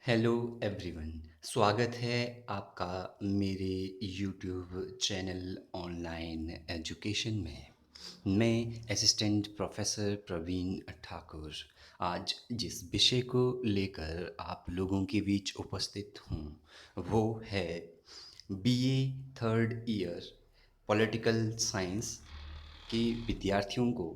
Hello everyone. स्वागत है आपका मेरे यूट्यूब चैनल ऑनलाइन एजुकेशन में। मैं असिस्टेंट प्रोफेसर प्रवीण ठाकुर आज जिस विषय को लेकर आप लोगों के बीच उपस्थित हूँ वो है BA third year political science के विद्यार्थियों को,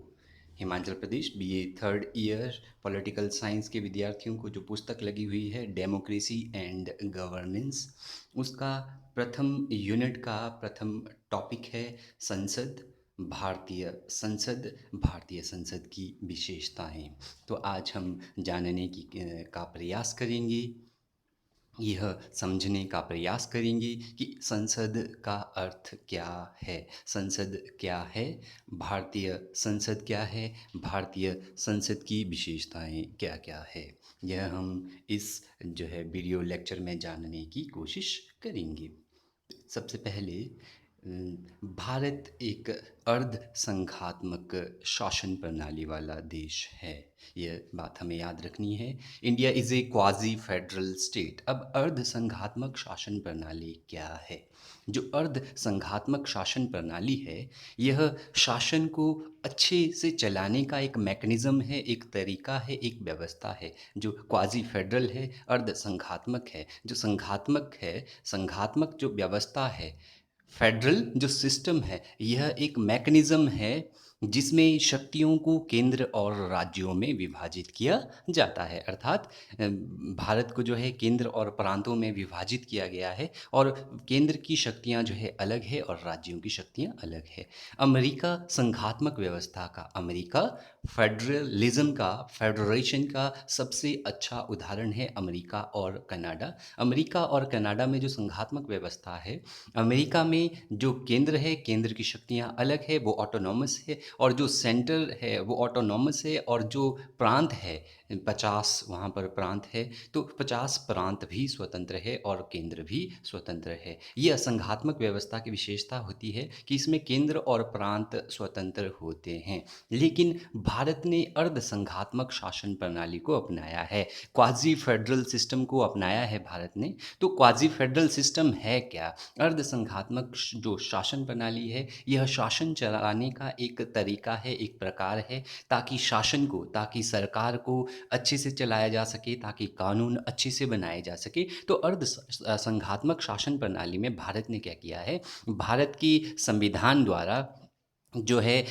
Himachal Pradesh BA third year political science के विद्यार्थियों को जो पुस्तक लगी हुई है डेमोक्रेसी एंड गवर्नेंस, उसका प्रथम यूनिट का प्रथम टॉपिक है संसद। भारतीय संसद की विशेषताएं। तो आज हम जानने की का प्रयास करेंगे, यह समझने का प्रयास करेंगे कि संसद का अर्थ क्या है, संसद क्या है, भारतीय संसद क्या है, भारतीय संसद की विशेषताएं क्या क्या है। यह हम इस जो है वीडियो लेक्चर में जानने की कोशिश करेंगे। सबसे पहले भारत एक अर्ध संघात्मक शासन प्रणाली वाला देश है, यह बात हमें याद रखनी है। India is a quasi federal state. अब अर्ध संघात्मक शासन प्रणाली क्या है? जो अर्ध संघात्मक शासन प्रणाली है, यह शासन को अच्छे से चलाने का एक मैकेनिज़्म है, एक तरीका है, एक व्यवस्था है। जो क्वाजी फेडरल है, अर्ध संघात्मक है। जो संघात्मक है, संघात्मक जो व्यवस्था है, फेडरल जो सिस्टम है, यह एक मैकेनिज़्म है जिसमें शक्तियों को केंद्र और राज्यों में विभाजित किया जाता है। अर्थात भारत को जो है केंद्र और प्रांतों में विभाजित किया गया है और केंद्र की शक्तियां जो है अलग है और राज्यों की शक्तियां अलग है। अमेरिका संघात्मक व्यवस्था का, अमेरिका फेडरलिज्म का, फेडरेशन का सबसे अच्छा उदाहरण है अमेरिका और कनाडा। अमेरिका और कनाडा में जो संघात्मक व्यवस्था है, अमेरिका में जो केंद्र है, केंद्र की शक्तियाँ अलग है, वो ऑटोनॉमस है, और जो सेंटर है वो ऑटोनॉमस है, और जो प्रांत है 50 वहाँ पर प्रांत है, तो 50 प्रांत भी स्वतंत्र है और केंद्र भी स्वतंत्र है। ये असंघात्मक व्यवस्था की विशेषता होती है कि इसमें केंद्र और प्रांत स्वतंत्र होते हैं। लेकिन भारत ने अर्ध संघात्मक शासन प्रणाली को अपनाया है, क्वाजी फेडरल सिस्टम को अपनाया है भारत ने। तो क्वाजी फेडरल सिस्टम है क्या? अर्ध संघात्मक जो शासन प्रणाली है, यह शासन चलाने का एक तरीका है, एक प्रकार है, ताकि शासन को, ताकि सरकार को अच्छे से चलाया जा सके, ताकि कानून अच्छे से बनाए जा सके। तो अर्ध संघात्मक शासन प्रणाली में भारत ने क्या किया है, भारत की संविधान द्वारा जो है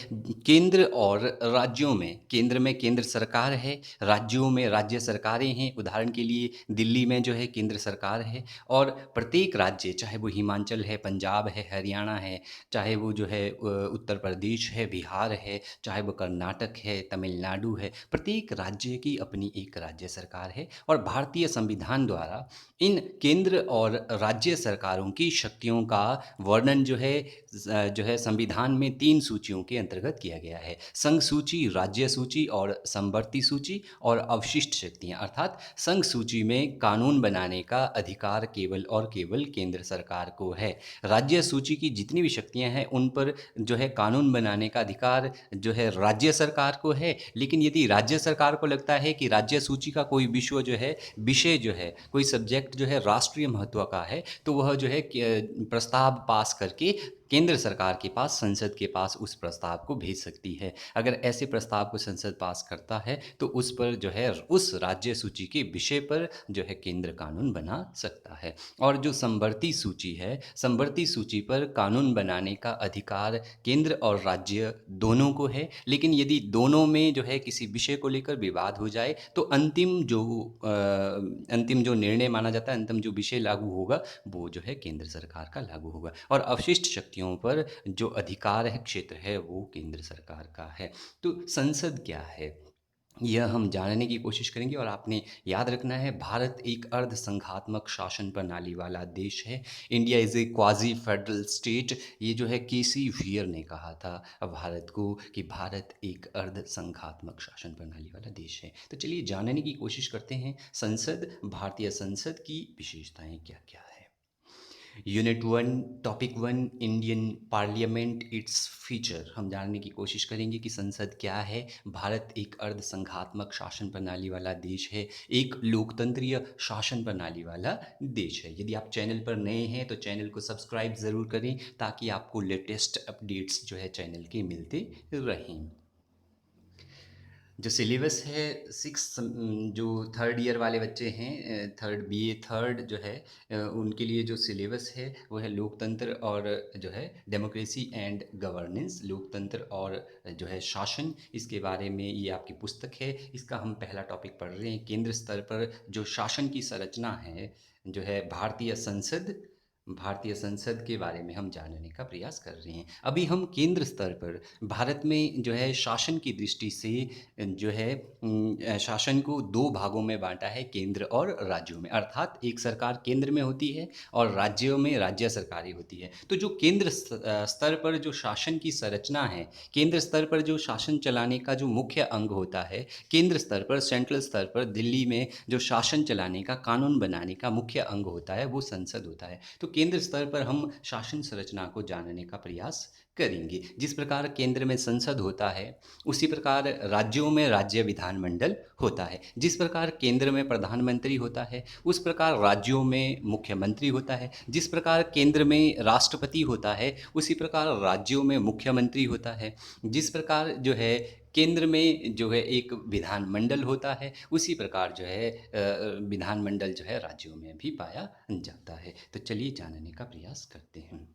केंद्र और राज्यों में, केंद्र में केंद्र सरकार है, राज्यों में राज्य सरकारें हैं। उदाहरण के लिए दिल्ली में जो है केंद्र सरकार है, और प्रत्येक राज्य, चाहे वो हिमाचल है, पंजाब है, हरियाणा है, चाहे वो जो है उत्तर प्रदेश है, बिहार है, चाहे वो कर्नाटक है, तमिलनाडु है, प्रत्येक राज्य की अपनी एक राज्य सरकार है। और भारतीय संविधान द्वारा इन केंद्र और राज्य सरकारों की शक्तियों का वर्णन जो है संविधान में 3 सूचियों के अंतर्गत किया गया है: संघ सूची, राज्य सूची और समवर्ती सूची। और अवशिष्ट शक्तियां, अर्थात संघ सूची में कानून बनाने का अधिकार केवल और केवल केंद्र सरकार को है। राज्य सूची की जितनी भी शक्तियां हैं उन पर जो है कानून बनाने का अधिकार जो है राज्य सरकार को है। लेकिन यदि राज्य सरकार को लगता है कि राज्य सूची का कोई विषय जो है, कोई सब्जेक्ट जो है राष्ट्रीय महत्व का है, तो वह जो है प्रस्ताव पास करके केंद्र सरकार के पास, संसद के पास उस प्रस्ताव को भेज सकती है। अगर ऐसे प्रस्ताव को संसद पास करता है तो उस पर जो है, उस राज्य सूची के विषय पर जो है केंद्र कानून बना सकता है। और जो समवर्ती सूची है, समवर्ती सूची पर कानून बनाने का अधिकार केंद्र और राज्य दोनों को है। लेकिन यदि दोनों में जो है किसी विषय को लेकर विवाद हो जाए तो अंतिम जो निर्णय माना जाता है, अंतिम जो विषय लागू होगा, वो जो है केंद्र सरकार का लागू होगा। और अवशिष्ट शक्तियों पर जो अधिकार है, क्षेत्र है, वो केंद्र सरकार का है। तो संसद क्या है, यह हम जानने की कोशिश करेंगे। और आपने याद रखना है, भारत एक अर्ध संघात्मक शासन प्रणाली वाला देश है। India is a quasi federal state. ये जो है केसी वियर ने कहा था भारत को कि भारत एक अर्ध संघात्मक शासन प्रणाली वाला देश है। तो चलिए जानने की कोशिश करते हैं, संसद, भारतीय संसद की विशेषताएं क्या क्या है। Unit 1 topic 1 Indian parliament its feature. हम जानने की कोशिश करेंगे कि संसद क्या है। भारत एक अर्धसंघात्मक शासन प्रणाली वाला देश है, एक लोकतंत्रीय शासन प्रणाली वाला देश है। यदि आप चैनल पर नए हैं तो चैनल को सब्सक्राइब ज़रूर करें ताकि आपको लेटेस्ट अपडेट्स जो है चैनल के मिलते रहें। जो सिलेबस है जो थर्ड ईयर वाले बच्चे हैं, थर्ड बीए थर्ड जो है, उनके लिए जो सिलेबस है वो है लोकतंत्र और जो है डेमोक्रेसी एंड गवर्नेंस, लोकतंत्र और जो है शासन। इसके बारे में ये आपकी पुस्तक है। इसका हम पहला टॉपिक पढ़ रहे हैं। केंद्र स्तर पर जो शासन की संरचना है जो है भारतीय संसद के बारे में हम जानने का प्रयास कर रहे हैं। अभी हम केंद्र स्तर पर भारत में जो है शासन की दृष्टि से जो है शासन को दो भागों में बांटा है, केंद्र और राज्यों में। अर्थात एक सरकार केंद्र में होती है और राज्यों में राज्य सरकारें होती है। तो जो केंद्र स्तर पर जो शासन की संरचना है, केंद्र स्तर पर जो शासन चलाने का जो मुख्य अंग होता है, केंद्र स्तर पर सेंट्रल स्तर पर दिल्ली में जो शासन चलाने का कानून बनाने का मुख्य अंग होता है वो संसद होता है। तो केंद्र स्तर पर हम शासन संरचना को जानने का प्रयास करेंगे। जिस प्रकार केंद्र में संसद होता है उसी प्रकार राज्यों में राज्य विधानमंडल होता है। जिस प्रकार केंद्र में प्रधानमंत्री होता है उस प्रकार राज्यों में मुख्यमंत्री होता है। जिस प्रकार केंद्र में राष्ट्रपति होता है उसी प्रकार राज्यों में मुख्यमंत्री होता है। जिस प्रकार जो है केंद्र में जो है एक विधानमंडल होता है उसी प्रकार जो है विधानमंडल जो है राज्यों में भी पाया जाता है। तो चलिए जानने का प्रयास करते हैं।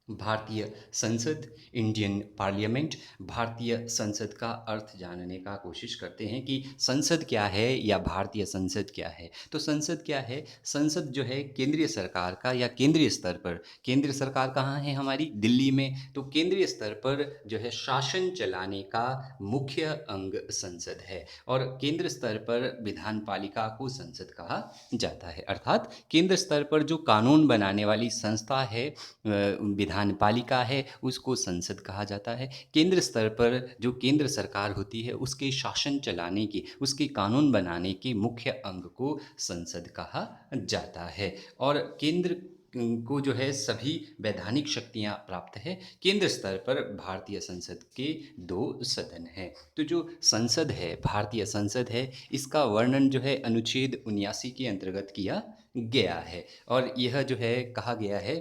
भारतीय संसद, इंडियन पार्लियामेंट। भारतीय संसद का अर्थ जानने का कोशिश करते हैं कि संसद क्या है या भारतीय संसद क्या है। तो संसद क्या है? संसद जो है केंद्रीय सरकार का या केंद्रीय स्तर पर, केंद्र सरकार कहाँ है हमारी? दिल्ली में। तो केंद्रीय स्तर पर जो है शासन चलाने का मुख्य अंग संसद है और केंद्र स्तर पर विधान पालिका को संसद कहा जाता है। अर्थात केंद्र स्तर पर जो कानून बनाने वाली संस्था है, विधान पालिका है, उसको संसद कहा जाता है। केंद्र स्तर पर जो केंद्र सरकार होती है उसके शासन चलाने की, उसके कानून बनाने के मुख्य अंग को संसद कहा जाता है। और केंद्र को जो है सभी वैधानिक शक्तियां प्राप्त है। केंद्र स्तर पर भारतीय संसद के दो सदन हैं। तो जो संसद है, भारतीय संसद है, इसका वर्णन जो है अनुच्छेद 79 के अंतर्गत किया गया है और यह जो है कहा गया है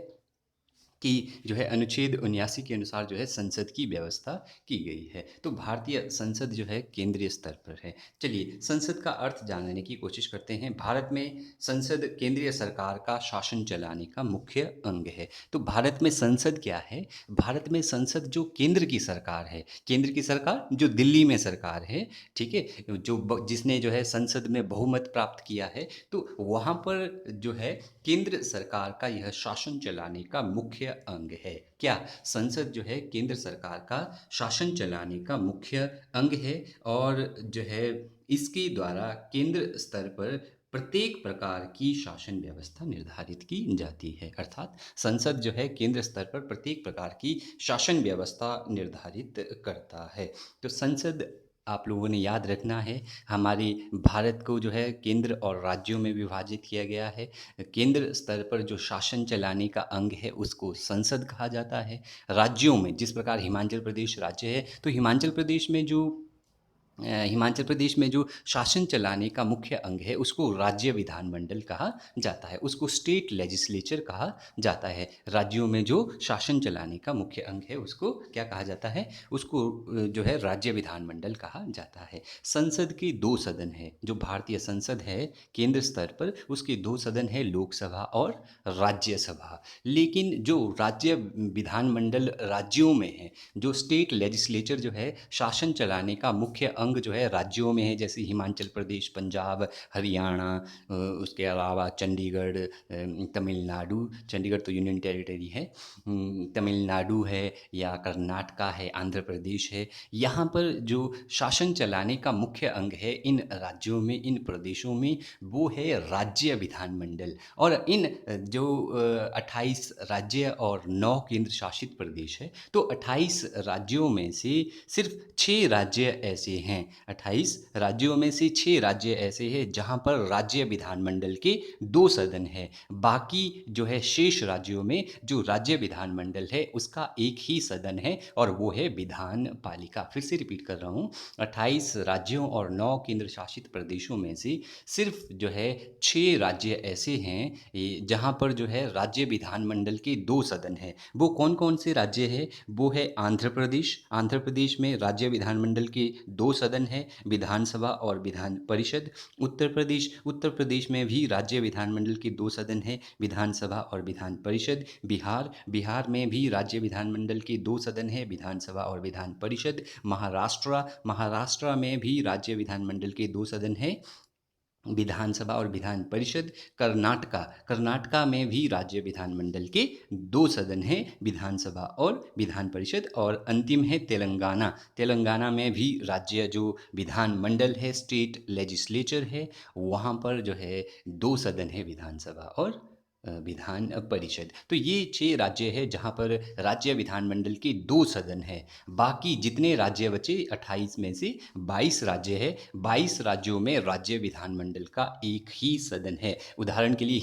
कि जो है अनुच्छेद 79 के अनुसार जो है संसद की व्यवस्था की गई है। तो भारतीय संसद जो है केंद्रीय स्तर पर है। चलिए संसद का अर्थ जानने की कोशिश करते हैं। भारत में संसद केंद्रीय सरकार का शासन चलाने का मुख्य अंग है। तो भारत में संसद क्या है? भारत में संसद जो केंद्र की सरकार है, केंद्र की सरकार जो दिल्ली में सरकार है, ठीक है, जिसने जो है संसद में बहुमत प्राप्त किया है, तो वहाँ पर जो है केंद्र सरकार का यह शासन चलाने का मुख्य अंग है। क्या? संसद जो है केंद्र सरकार का शासन चलाने का मुख्य अंग है और जो है इसके द्वारा केंद्र स्तर पर प्रत्येक प्रकार की शासन व्यवस्था निर्धारित की जाती है। अर्थात संसद जो है केंद्र स्तर पर प्रत्येक प्रकार की शासन व्यवस्था निर्धारित करता है। तो संसद आप लोगों ने याद रखना है, हमारे भारत को जो है केंद्र और राज्यों में विभाजित किया गया है। केंद्र स्तर पर जो शासन चलाने का अंग है उसको संसद कहा जाता है। राज्यों में जिस प्रकार हिमाचल प्रदेश राज्य है तो हिमाचल प्रदेश में जो शासन चलाने का मुख्य अंग है उसको राज्य विधानमंडल कहा जाता है, उसको स्टेट लेजिस्लेचर कहा जाता है। राज्यों में जो शासन चलाने का मुख्य अंग है उसको क्या कहा जाता है? उसको जो है राज्य विधानमंडल कहा जाता है। संसद के दो सदन है। जो भारतीय संसद है केंद्र स्तर पर उसके दो सदन है, लोकसभा और राज्यसभा। लेकिन जो राज्य विधानमंडल राज्यों में है, जो स्टेट लेजिस्लेचर जो है शासन चलाने का मुख्य अंग जो है राज्यों में है, जैसे हिमाचल प्रदेश, पंजाब, हरियाणा, उसके अलावा चंडीगढ़, तमिलनाडु, चंडीगढ़ तो यूनियन टेरिटरी है, तमिलनाडु है या कर्नाटका है, आंध्र प्रदेश है। यहाँ पर जो शासन चलाने का मुख्य अंग है इन राज्यों में, इन प्रदेशों में, वो है राज्य विधानमंडल। और इन जो 28 राज्य और 9 केंद्र शासित प्रदेश है, तो 28 राज्यों में से सिर्फ 6 राज्य ऐसे हैं हैं। 28 राज्यों में से 6 राज्य ऐसे हैं जहाँ पर राज्य विधानमंडल के 2 सदन हैं। बाकी जो है शेष राज्यों में जो राज्य विधानमंडल है उसका एक ही सदन है और वो है विधान पालिका। फिर से रिपीट कर रहा हूँ, 28 राज्यों और 9 केंद्र शासित प्रदेशों में से सिर्फ जो है 6 राज्य ऐसे हैं जहाँ पर जो है राज्य विधानमंडल के 2 सदन हैं। वो कौन कौन से राज्य है? वो है आंध्र प्रदेश। आंध्र प्रदेश में राज्य विधानमंडल के 2 सदन हैं, विधानसभा और विधान परिषद। उत्तर प्रदेश में भी राज्य विधानमंडल के 2 सदन हैं, विधानसभा और विधान परिषद। बिहार में भी राज्य विधानमंडल के 2 सदन हैं, विधानसभा और विधान परिषद। महाराष्ट्र में भी राज्य विधानमंडल के 2 सदन हैं, विधानसभा और विधान परिषद। कर्नाटका में भी राज्य विधानमंडल के 2 सदन हैं, विधानसभा और विधान परिषद। और अंतिम है तेलंगाना में भी राज्य जो विधानमंडल है, स्टेट लेजिस्लेचर है, वहाँ पर जो है 2 सदन है, विधानसभा और विधान परिषद। तो ये 6 राज्य है जहाँ पर राज्य विधानमंडल के 2 सदन है। बाकी जितने राज्य बचे 28 में से 22 राज्य है, 22 राज्यों में राज्य विधानमंडल का एक ही सदन है। उदाहरण के लिए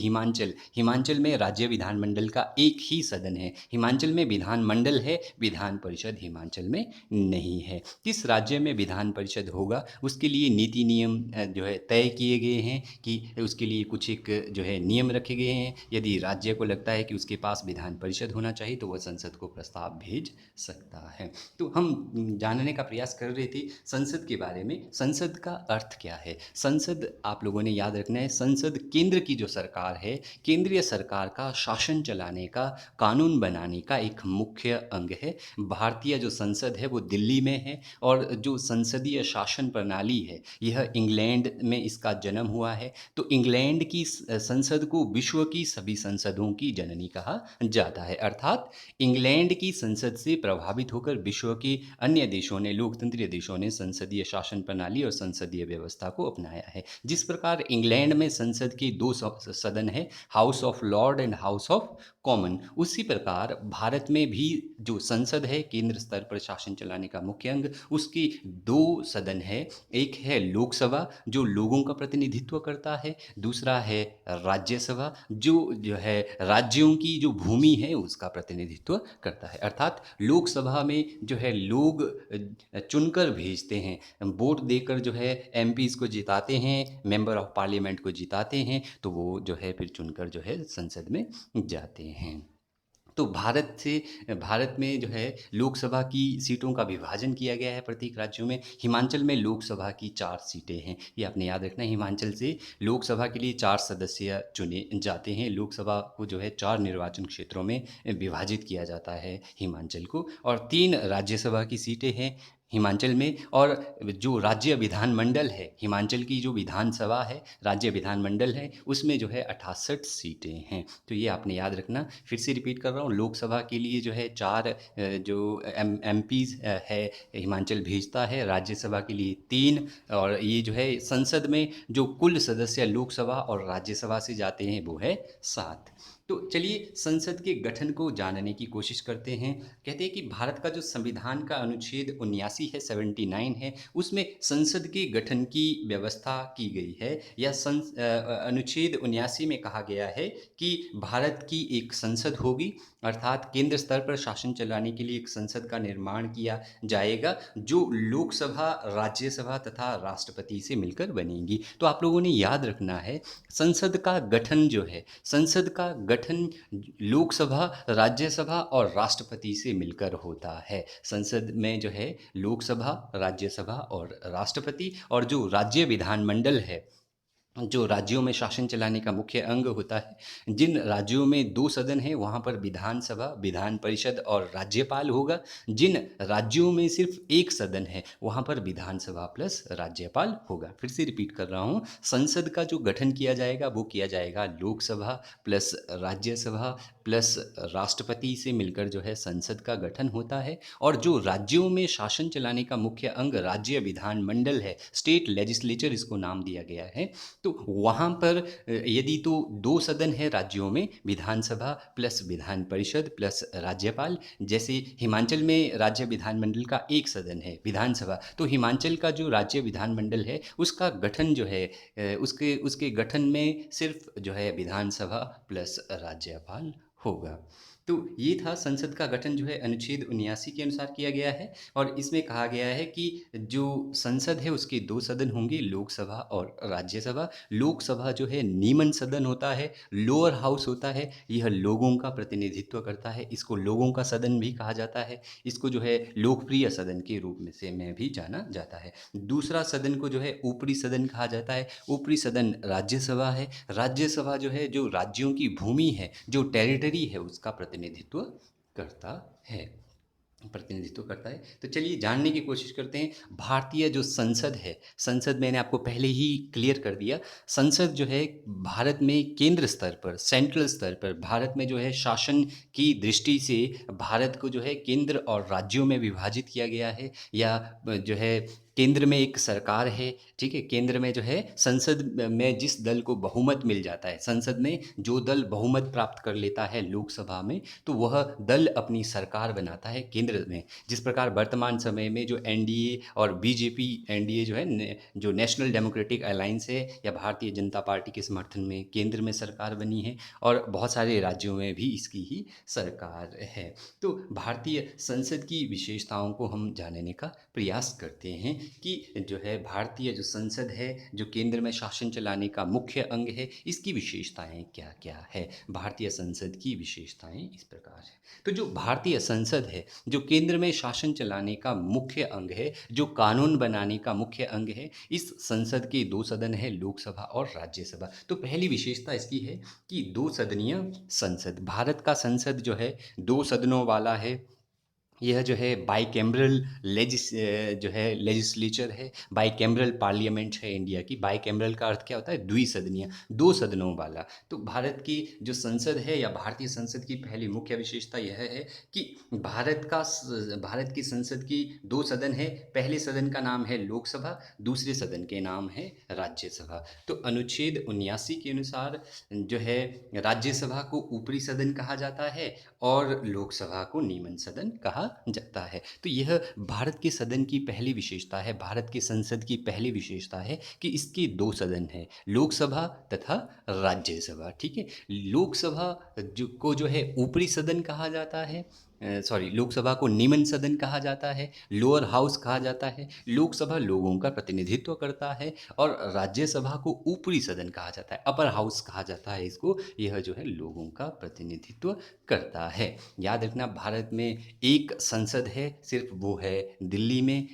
हिमाचल में राज्य विधानमंडल का एक ही सदन है। हिमाचल में विधानमंडल है, विधान परिषद हिमाचल में नहीं है। किस राज्य में विधान परिषद होगा उसके लिए नीति नियम जो है तय किए गए हैं कि उसके लिए कुछ एक जो है नियम रखे गए हैं। यदि राज्य को लगता है कि उसके पास विधान परिषद होना चाहिए तो वह संसद को प्रस्ताव भेज सकता है। तो हम जानने का प्रयास कर रहे थे संसद के बारे में। संसद का अर्थ क्या है? संसद आप लोगों ने याद रखना है, संसद केंद्र की जो सरकार है, केंद्रीय सरकार का शासन चलाने का, कानून बनाने का एक मुख्य अंग है। भारतीय जो संसद है वो दिल्ली में है और जो संसदीय शासन प्रणाली है यह इंग्लैंड में इसका जन्म हुआ है। तो इंग्लैंड की संसद को विश्व की सभी संसदों की जननी कहा जाता है। अर्थात इंग्लैंड की संसद से प्रभावित होकर विश्व के अन्य देशों ने, लोकतंत्रीय देशों ने संसदीय शासन प्रणाली और संसदीय व्यवस्था को अपनाया है। जिस प्रकार इंग्लैंड में संसद के 2 सदन है, house of Lord and house of common, उसी प्रकार भारत में भी जो संसद है केंद्र स्तर पर शासन चलाने का मुख्य अंग, उसके 2 सदन है। एक है लोकसभा जो लोगों का प्रतिनिधित्व करता है, दूसरा है राज्यसभा जो है राज्यों की जो भूमि है उसका प्रतिनिधित्व करता है। अर्थात लोकसभा में जो है लोग चुनकर भेजते हैं, वोट देकर जो है एमपीज़ को जिताते हैं, मेंबर ऑफ पार्लियामेंट को जिताते हैं, तो वो जो है फिर चुनकर जो है संसद में जाते हैं। तो भारत में जो है लोकसभा की सीटों का विभाजन किया गया है प्रत्येक राज्यों में। हिमाचल में लोकसभा की 4 सीटें हैं, ये आपने याद रखना है। हिमाचल से लोकसभा के लिए 4 सदस्य चुने जाते हैं। लोकसभा को जो है 4 निर्वाचन क्षेत्रों में विभाजित किया जाता है हिमाचल को, और 3 राज्यसभा की सीटें हैं हिमाचल में। और जो राज्य विधानमंडल है, हिमाचल की जो विधानसभा है, राज्य विधानमंडल है, उसमें जो है 68 सीटें हैं। तो ये आपने याद रखना। फिर से रिपीट कर रहा हूँ, लोकसभा के लिए जो है 4 जो एमपीज़ है हिमाचल भेजता है, राज्यसभा के लिए 3, और ये जो है संसद में जो कुल सदस्य लोकसभा और राज्यसभा से जाते हैं वो है 7। तो चलिए संसद के गठन को जानने की कोशिश करते हैं। कहते हैं कि भारत का जो संविधान का अनुच्छेद 79 है, 79 है, उसमें संसद के गठन की व्यवस्था की गई है। या अनुच्छेद 79 में कहा गया है कि भारत की एक संसद होगी, अर्थात केंद्र स्तर पर शासन चलाने के लिए एक संसद का निर्माण किया जाएगा जो लोकसभा, राज्यसभा तथा राष्ट्रपति से मिलकर बनेगी। तो आप लोगों ने याद रखना है, संसद का गठन जो है, संसद का गठन लोकसभा, राज्यसभा और राष्ट्रपति से मिलकर होता है। संसद में जो है लोकसभा, राज्यसभा और राष्ट्रपति, और जो राज्य विधानमंडल है जो राज्यों में शासन चलाने का मुख्य अंग होता है। जिन राज्यों में 2 सदन हैं वहाँ पर विधानसभा, विधान परिषद और राज्यपाल होगा। जिन राज्यों में सिर्फ 1 सदन है वहाँ पर विधानसभा प्लस राज्यपाल होगा। फिर से रिपीट कर रहा हूँ, संसद का जो गठन किया जाएगा वो किया जाएगा लोकसभा प्लस राज्यसभा प्लस राष्ट्रपति से मिलकर जो है संसद का गठन होता है। और जो राज्यों में शासन चलाने का मुख्य अंग राज्य विधानमंडल है, स्टेट लेजिस्लेचर इसको नाम दिया गया है, तो वहाँ पर यदि तो 2 सदन है राज्यों में, विधानसभा प्लस विधान परिषद प्लस राज्यपाल। जैसे हिमाचल में राज्य विधानमंडल का 1 सदन है, विधानसभा। तो हिमाचल का जो राज्य विधानमंडल है, उसका गठन जो है उसके उसके गठन में सिर्फ़ जो है विधानसभा प्लस राज्यपाल होगा। तो ये था संसद का गठन जो है अनुच्छेद 79 के अनुसार किया गया है, और इसमें कहा गया है कि जो संसद है उसके 2 सदन होंगे, लोकसभा और राज्यसभा। लोकसभा जो है निम्न सदन होता है, लोअर हाउस होता है, यह लोगों का प्रतिनिधित्व करता है, इसको लोगों का सदन भी कहा जाता है, इसको जो है लोकप्रिय सदन के रूप में भी जाना जाता है। दूसरा सदन को जो है ऊपरी सदन कहा जाता है, ऊपरी सदन राज्यसभा है। राज्यसभा जो है जो राज्यों की भूमि है, जो टेरिटरी है, उसका प्रतिनिधित्व करता है प्रतिनिधित्व करता है। तो चलिए जानने की कोशिश करते हैं भारतीय जो संसद है। संसद मैंने आपको पहले ही क्लियर कर दिया। संसद जो है भारत में केंद्र स्तर पर, सेंट्रल स्तर पर भारत में जो है शासन की दृष्टि से भारत को जो है केंद्र और राज्यों में विभाजित किया गया है, या जो है केंद्र में एक सरकार है, ठीक है। केंद्र में जो है संसद में जिस दल को बहुमत मिल जाता है, संसद में जो दल बहुमत प्राप्त कर लेता है लोकसभा में, तो वह दल अपनी सरकार बनाता है केंद्र में। जिस प्रकार वर्तमान समय में जो एनडीए और बीजेपी, एनडीए जो है जो नेशनल डेमोक्रेटिक अलायंस है, या भारतीय जनता पार्टी के समर्थन में केंद्र में सरकार बनी है, और बहुत सारे राज्यों में भी इसकी ही सरकार है। तो भारतीय संसद की विशेषताओं को हम जानने का प्रयास करते हैं कि जो है भारतीय जो संसद है, जो केंद्र में शासन चलाने का मुख्य अंग है, इसकी विशेषताएं क्या क्या है। भारतीय संसद की विशेषताएं इस प्रकार है। तो जो भारतीय संसद है, जो केंद्र में शासन चलाने का मुख्य अंग है, जो कानून बनाने का मुख्य अंग है, इस संसद के 2 सदन है, लोकसभा और राज्यसभा। तो पहली विशेषता इसकी है कि 2 सदनीय संसद। भारत का संसद जो है 2 सदनों वाला है। यह जो है बाइकैमरल जो है लेजिस्लेचर है, बाइकैमरल पार्लियामेंट है इंडिया की। बाइकैमरल का अर्थ क्या होता है? द्विसदनीय, 2 सदनों वाला। तो भारत की जो संसद है, या भारतीय संसद की पहली मुख्य विशेषता यह है कि भारत की संसद की 2 सदन है। पहले सदन का नाम है लोकसभा, दूसरे सदन के नाम है राज्यसभा। तो अनुच्छेद 79 के अनुसार जो है राज्यसभा को ऊपरी सदन कहा जाता है, और लोकसभा को निम्न सदन कहा जाता है। तो यह भारत के सदन की पहली विशेषता है, भारत के संसद की पहली विशेषता है कि इसके 2 सदन हैं, लोकसभा तथा राज्यसभा, ठीक है। लोकसभा जो है ऊपरी सदन कहा जाता है, सॉरी, लोकसभा को निम्न सदन कहा जाता है, लोअर हाउस कहा जाता है। लोकसभा लोगों का प्रतिनिधित्व करता है, और राज्यसभा को ऊपरी सदन कहा जाता है, अपर हाउस कहा जाता है इसको। यह जो है लोगों का प्रतिनिधित्व करता है। याद रखना, भारत में एक संसद है, सिर्फ वो है दिल्ली में।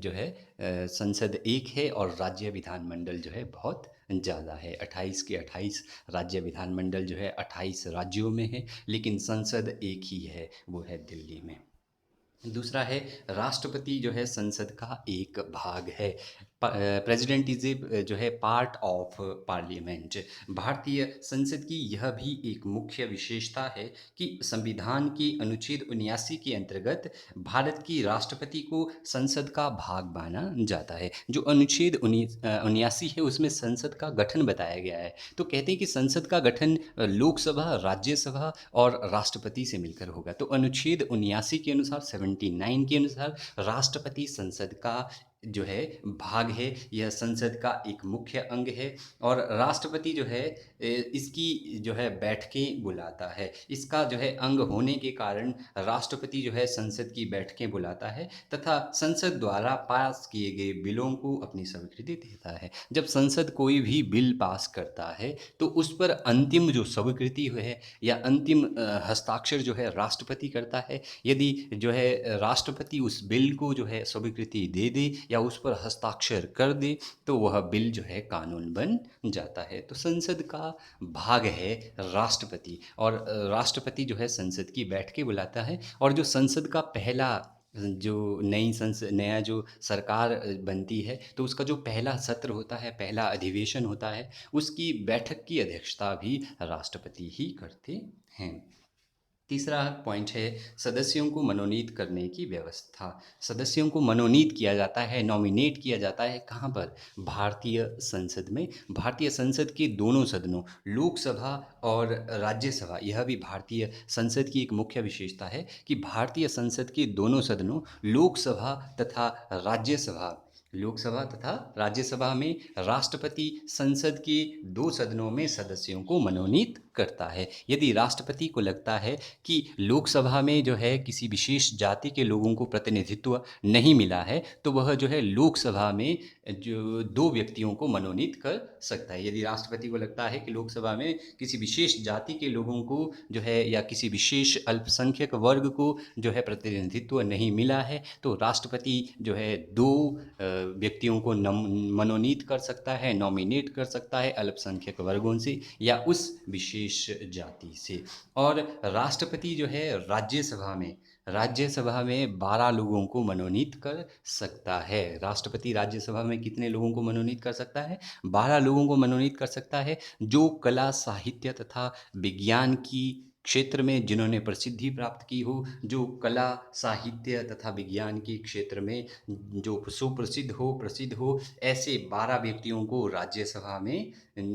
जो है संसद एक है, और राज्य विधानमंडल जो है बहुत ज़्यादा है। 28 के 28 राज्य विधानमंडल जो है 28 राज्यों में है, लेकिन संसद एक ही है, वो है दिल्ली में। दूसरा है राष्ट्रपति जो है संसद का एक भाग है। प्रेसिडेंट इज ए जो है पार्ट ऑफ पार्लियामेंट। भारतीय संसद की यह भी एक मुख्य विशेषता है कि संविधान के अनुच्छेद 79 के अंतर्गत भारत की राष्ट्रपति को संसद का भाग माना जाता है। जो अनुच्छेद 79 है उसमें संसद का गठन बताया गया है। तो कहते हैं कि संसद का गठन लोकसभा, राज्यसभा और राष्ट्रपति से मिलकर होगा। तो अनुच्छेद 79 के अनुसार, 79 के अनुसार राष्ट्रपति संसद का जो है भाग है, यह संसद का एक मुख्य अंग है। और राष्ट्रपति जो है इसकी जो है बैठकें बुलाता है। इसका जो है अंग होने के कारण राष्ट्रपति जो है संसद की बैठकें बुलाता है, तथा संसद द्वारा पास किए गए बिलों को अपनी स्वीकृति देता है। जब संसद कोई भी बिल पास करता है, तो उस पर अंतिम जो स्वीकृति है, या अंतिम हस्ताक्षर जो है राष्ट्रपति करता है। यदि जो है राष्ट्रपति उस बिल को जो है स्वीकृति दे दे, या उस पर हस्ताक्षर कर दे, तो वह बिल जो है कानून बन जाता है। तो संसद का भाग है राष्ट्रपति, और राष्ट्रपति जो है संसद की बैठकें बुलाता है। और जो संसद का पहला जो नया जो सरकार बनती है, तो उसका जो पहला सत्र होता है, पहला अधिवेशन होता है, उसकी बैठक की अध्यक्षता भी राष्ट्रपति ही करते हैं। तीसरा पॉइंट है सदस्यों को मनोनीत करने की व्यवस्था। सदस्यों को मनोनीत किया जाता है, नॉमिनेट किया जाता है कहाँ पर? भारतीय संसद में। भारतीय संसद के दोनों सदनों, लोकसभा और राज्यसभा, यह भी भारतीय संसद की एक मुख्य विशेषता है कि भारतीय संसद के दोनों सदनों, लोकसभा तथा राज्यसभा, लोकसभा तथा राज्यसभा में राष्ट्रपति संसद के दो सदनों में सदस्यों को मनोनीत करता है। यदि राष्ट्रपति को लगता है कि लोकसभा में जो है किसी विशेष जाति के लोगों को प्रतिनिधित्व नहीं मिला है, तो वह जो है लोकसभा में जो दो व्यक्तियों को मनोनीत कर सकता है। यदि राष्ट्रपति को लगता है कि लोकसभा में किसी विशेष जाति के लोगों को जो है या किसी विशेष अल्पसंख्यक वर्ग को जो है प्रतिनिधित्व नहीं मिला है, तो राष्ट्रपति जो है दो व्यक्तियों को मनोनीत कर सकता है, नॉमिनेट कर सकता है अल्पसंख्यक वर्गों से या उस विशेष जाति से। और राष्ट्रपति जो है राज्यसभा में 12 लोगों को मनोनीत कर सकता है। राष्ट्रपति राज्यसभा में कितने लोगों को मनोनीत कर सकता है? 12 लोगों को मनोनीत कर सकता है, जो कला, साहित्य तथा विज्ञान की क्षेत्र में जिन्होंने प्रसिद्धि प्राप्त की हो, जो कला, साहित्य तथा विज्ञान के क्षेत्र में जो सुप्रसिद्ध प्रसिद्ध हो, ऐसे 12 व्यक्तियों को राज्यसभा में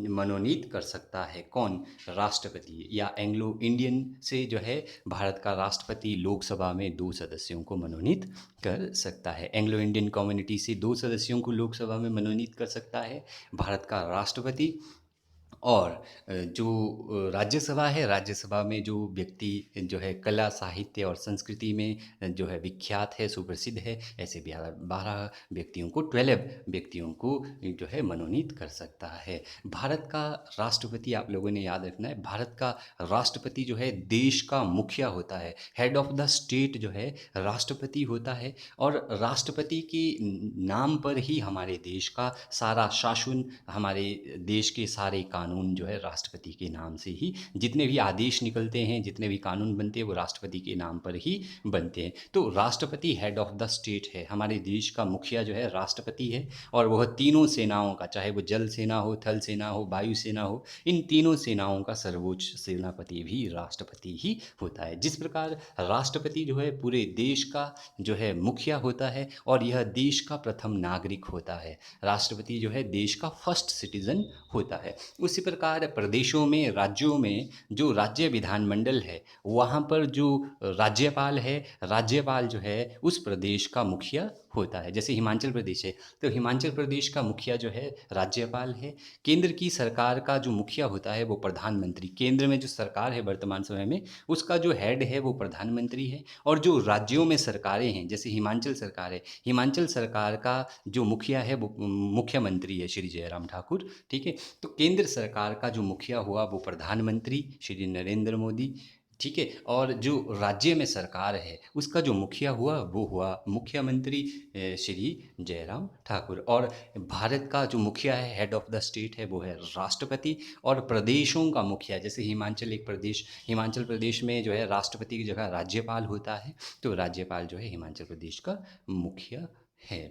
मनोनीत कर सकता है। कौन? राष्ट्रपति। या एंग्लो इंडियन से जो है भारत का राष्ट्रपति लोकसभा में 2 सदस्यों को मनोनीत कर सकता है। एंग्लो इंडियन कम्युनिटी से 2 सदस्यों को लोकसभा में मनोनीत कर सकता है भारत का राष्ट्रपति। और जो राज्यसभा है, राज्यसभा में जो व्यक्ति जो है कला, साहित्य और संस्कृति में जो है विख्यात है, सुप्रसिद्ध है, ऐसे 12 व्यक्तियों को, 12 व्यक्तियों को जो है मनोनीत कर सकता है। भारत का राष्ट्रपति, आप लोगों ने याद रखना है, भारत का राष्ट्रपति जो है देश का मुखिया होता है, हेड ऑफ द स्टेट जो है राष्ट्रपति होता है। और राष्ट्रपति के नाम पर ही हमारे देश का सारा शासन, हमारे देश के सारे कानून जो है राष्ट्रपति के नाम से ही, जितने भी आदेश निकलते हैं, जितने भी कानून बनते हैं, वो राष्ट्रपति के नाम पर ही बनते हैं। तो राष्ट्रपति हेड ऑफ द स्टेट है, हमारे देश का मुखिया जो है राष्ट्रपति है। और वह तीनों सेनाओं का, चाहे वो जल सेना हो, थल सेना हो, वायु सेना हो, इन तीनों सेनाओं का सर्वोच्च सेनापति भी राष्ट्रपति ही होता है। जिस प्रकार राष्ट्रपति जो है पूरे देश का जो है मुखिया होता है और यह देश का प्रथम नागरिक होता है, राष्ट्रपति जो है देश का फर्स्ट सिटीजन होता है। उसी प्रकार प्रदेशों में, राज्यों में जो राज्य विधानमंडल है, वहाँ पर जो राज्यपाल है, राज्यपाल जो है उस प्रदेश का मुखिया होता है। जैसे हिमाचल प्रदेश है, तो हिमाचल प्रदेश का मुखिया जो है राज्यपाल है। केंद्र की सरकार का जो मुखिया होता है वो प्रधानमंत्री, केंद्र में जो सरकार है वर्तमान समय में, उसका जो हेड है वो प्रधानमंत्री है। और जो राज्यों में सरकारें हैं, जैसे हिमाचल सरकार है, हिमाचल सरकार का जो मुखिया है वो मुख्यमंत्री है, श्री जयराम ठाकुर। ठीक है, तो केंद्र सरकार का जो मुखिया हुआ वो प्रधानमंत्री श्री नरेंद्र मोदी। ठीक है, और जो राज्य में सरकार है उसका जो मुखिया हुआ वो हुआ मुख्यमंत्री श्री जयराम ठाकुर। और भारत का जो मुखिया है, हेड ऑफ द स्टेट है, वो है राष्ट्रपति। और प्रदेशों का मुखिया, जैसे हिमाचल एक प्रदेश, हिमाचल प्रदेश में जो है राष्ट्रपति की जगह राज्यपाल होता है, तो राज्यपाल जो है हिमाचल प्रदेश का मुखिया है।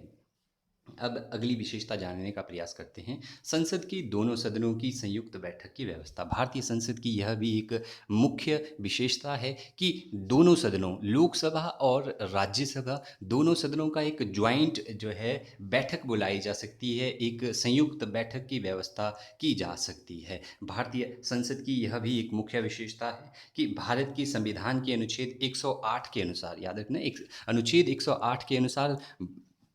अब अगली विशेषता जानने का प्रयास करते हैं, संसद की दोनों सदनों की संयुक्त बैठक की व्यवस्था। भारतीय संसद की यह भी एक मुख्य विशेषता है कि दोनों सदनों, लोकसभा और राज्यसभा, दोनों सदनों का एक ज्वाइंट जो है बैठक बुलाई जा सकती है, एक संयुक्त बैठक की व्यवस्था की जा सकती है। भारतीय संसद की यह भी एक मुख्य विशेषता है कि भारत के संविधान के अनुच्छेद 108 के अनुसार, याद रखना, अनुच्छेद 108 के अनुसार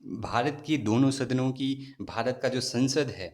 भारत की दोनों सदनों की, भारत का जो संसद है,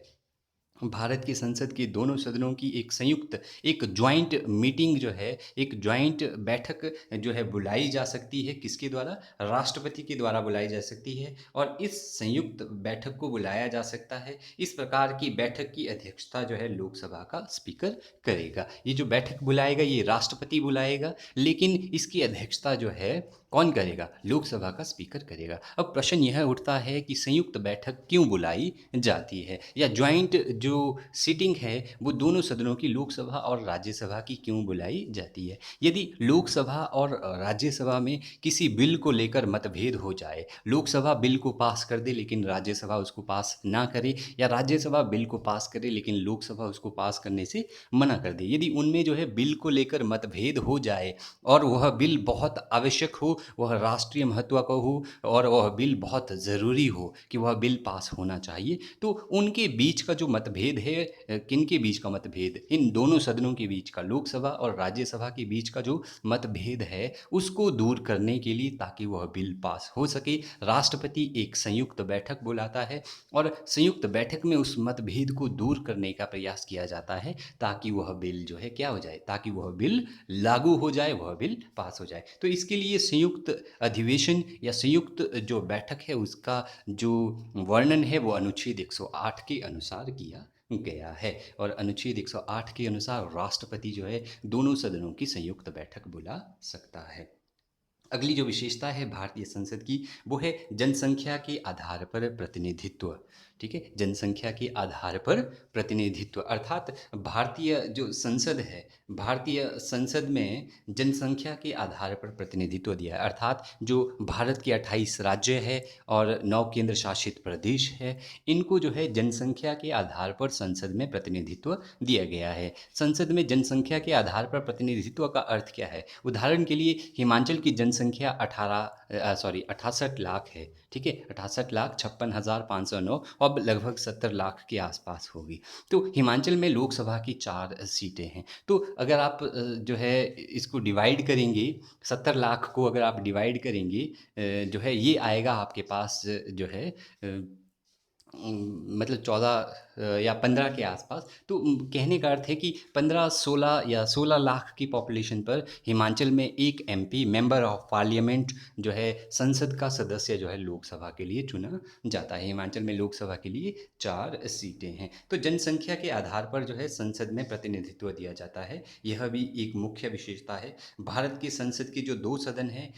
भारत की संसद के दोनों सदनों की एक संयुक्त, एक ज्वाइंट मीटिंग जो है, एक ज्वाइंट बैठक जो है बुलाई जा सकती है। किसके द्वारा? राष्ट्रपति के द्वारा बुलाई जा सकती है। और इस संयुक्त बैठक को बुलाया जा सकता है, इस प्रकार की बैठक की अध्यक्षता जो है लोकसभा का स्पीकर करेगा। ये जो बैठक बुलाएगा ये राष्ट्रपति बुलाएगा, लेकिन इसकी अध्यक्षता जो है कौन करेगा? लोकसभा का स्पीकर करेगा। अब प्रश्न यह उठता है कि संयुक्त बैठक क्यों बुलाई जाती है, या ज्वाइंट जो जो सीटिंग है वो दोनों सदनों की, लोकसभा और राज्यसभा की, क्यों बुलाई जाती है? यदि लोकसभा और राज्यसभा में किसी बिल को लेकर मतभेद हो जाए, लोकसभा बिल को पास कर दे लेकिन राज्यसभा उसको पास ना करे, या राज्यसभा बिल को पास करे लेकिन लोकसभा उसको पास करने से मना कर दे, यदि उनमें जो है बिल को लेकर मतभेद हो जाए और वह बिल बहुत आवश्यक हो, वह राष्ट्रीय महत्व का हो और वह बिल बहुत ज़रूरी हो कि वह बिल पास होना चाहिए, तो उनके बीच का जो मतभेद है, किनके बीच का मतभेद, इन दोनों सदनों के बीच का, लोकसभा और राज्यसभा के बीच का जो मतभेद है उसको दूर करने के लिए, ताकि वह बिल पास हो सके, राष्ट्रपति एक संयुक्त बैठक बुलाता है और संयुक्त बैठक में उस मतभेद को दूर करने का प्रयास किया जाता है, ताकि वह बिल जो है क्या हो जाए, ताकि वह बिल लागू हो जाए, वह बिल पास हो जाए। तो इसके लिए संयुक्त अधिवेशन या संयुक्त जो बैठक है उसका जो वर्णन है वो अनुच्छेद 108 के अनुसार किया गया है, और अनुच्छेद 108 के अनुसार राष्ट्रपति जो है दोनों सदनों की संयुक्त बैठक बुला सकता है। अगली जो विशेषता है भारतीय संसद की वो है जनसंख्या के आधार पर प्रतिनिधित्व। ठीक है, जनसंख्या के आधार पर प्रतिनिधित्व, अर्थात भारतीय जो संसद है, भारतीय संसद में जनसंख्या के आधार पर प्रतिनिधित्व दिया है, अर्थात जो भारत के 28 राज्य है और 9 केंद्र शासित प्रदेश है, इनको जो है जनसंख्या के आधार पर संसद में प्रतिनिधित्व दिया गया है। संसद में जनसंख्या के आधार पर प्रतिनिधित्व का अर्थ क्या है? उदाहरण के लिए हिमाचल की जनसंख्या 68 लाख है। ठीक है, 68,56,509, अब लगभग 70 लाख के आसपास होगी। तो हिमाचल में लोकसभा की 4 सीटें हैं। तो अगर आप जो है इसको डिवाइड करेंगे, 70 लाख को अगर आप डिवाइड करेंगे, जो है ये आएगा आपके पास जो है मतलब 14 या 15 के आसपास। तो कहने का अर्थ है कि 15-16 या 16 लाख की पॉपुलेशन पर हिमाचल में एक एमपी, मेंबर ऑफ पार्लियामेंट जो है, संसद का सदस्य जो है लोकसभा के लिए चुना जाता है। हिमाचल में लोकसभा के लिए 4 सीटें हैं। तो जनसंख्या के आधार पर जो है संसद में प्रतिनिधित्व दिया जाता है, यह भी एक मुख्य विशेषता है। भारत की संसद के जो 2 सदन हैं